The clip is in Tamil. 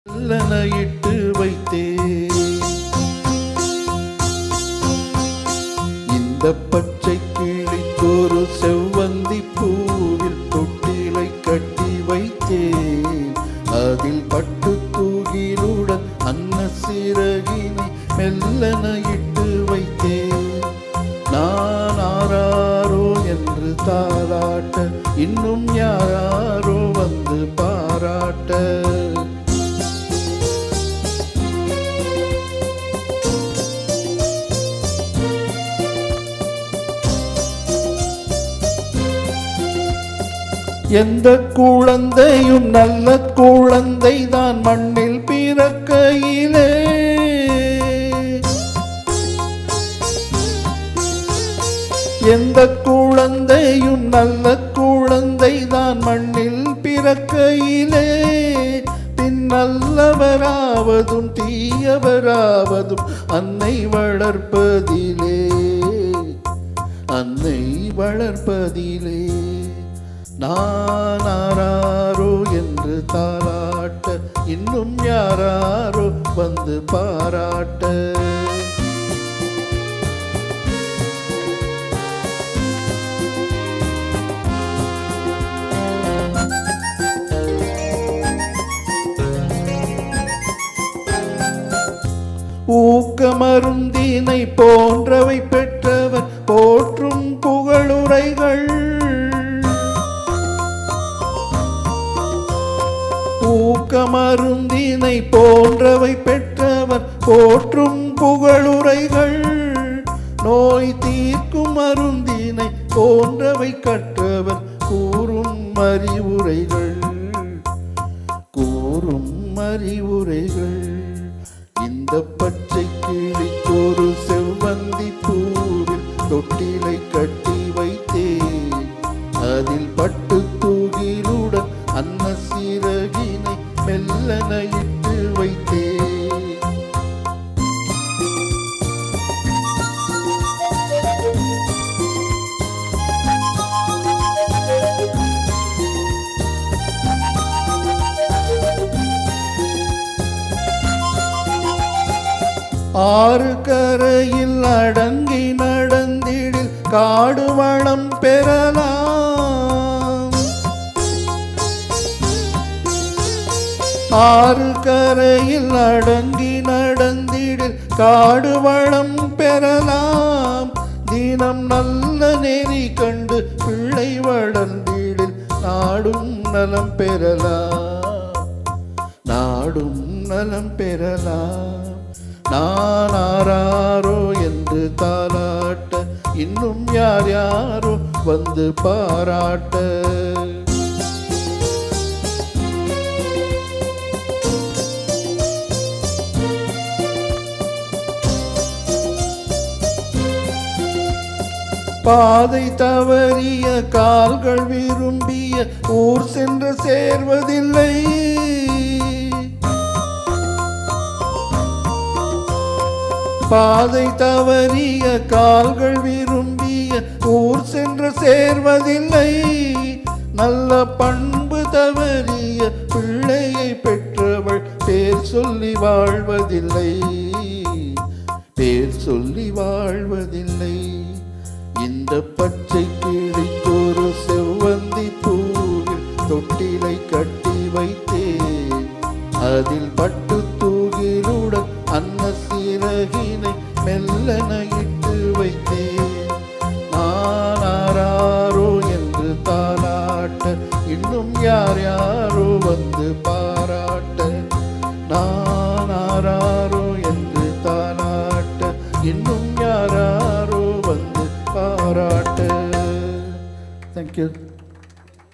இட்டு வைத்தே இந்த பச்சை கிளிக்கொரு செவ்வந்தி பூவில் தொட்டிலை கட்டி வைத்தேன். அதில் பட்டு தூகிலுடன் அன்ன சிறகினை மெல்லன இட்டு வைத்தேன். நான் ஆராரோ என்று தாராட்ட இன்னும் யாரோ வந்து பாராட்ட. எந்த குழந்தையும் நல்ல குழந்தை தான் மண்ணில் பிறக்கையிலே. எந்த குழந்தையும் நல்ல குழந்தை தான் மண்ணில் பிறக்கையிலே. பின் நல்லவராவதும் தீயவராவதும் அன்னை வளர்ப்பதிலே, அன்னை வளர்ப்பதிலே. நான் ஆராரோ என்று தாராட்ட இன்னும் யாராரோ வந்து பாராட்ட. ஊக்கமருந்தினை போன்றவை பெற்றவர் போற்றும் புகழுரைகள். ஊக்கமருந்தினை போன்றவை பெற்றவர் போற்றும் புகழுரைகள். நோய் தீர்க்கும் மருந்தினை போன்றவை கற்றவர் கூறும் அறிவுரைகள், கூறும் அறிவுரைகள். இந்த பச்சை கிளிக்கொரு செவ்வந்தி பூவில் தொட்டிலை கட்டி வைத்தேன். அதில் பட்டு தூகிலுடன் அன்ன சிறகினை மெல்லன இட்டு வைத்தேன். ஆறு கரையில் அடங்கி நடந்திடில் காடு வளம் பெறலாம். ஆறு கரையில் அடங்கி நடந்திடில் காடு வளம் பெறலாம். தினம் நல்ல நெறி கண்டு பிள்ளை வளர்ந்திடில் நாடும் நலம் பெறலாம், நாடும் நலம் பெறலாம். நான் ஆராரோ என்று தாராட்ட இன்னும் யாரோ வந்து பாராட்ட. பாதை தவறிய கால்கள் விரும்பிய ஊர் சென்று சேர்வதில்லை. பாதை தவறிய கால்கள் விரும்பிய ஊர் சென்று சேர்வதில்லை. நல்ல பண்பு தவறிய பிள்ளையை பெற்றவள் பேர் சொல்லி வாழ்வதில்லை, பேர் சொல்லி வாழ்வதில்லை. இந்த பச்சை கிளிக்கொரு செவ்வந்தி பூவில் தொட்டிலை கட்டி வைத்தேன். அதில் பட்டு தூகிலுடன் அன்ன சிறகினை மெல்லன இட்டு வைத்தேன். நான் ஆராரோ என்று தாராட்ட இன்னும் யாரோ வந்து பாராட்ட. நான் ஆராரோ என்று தாராட்ட இன்னும் யாரோ வந்து பாராட்ட. Thank you.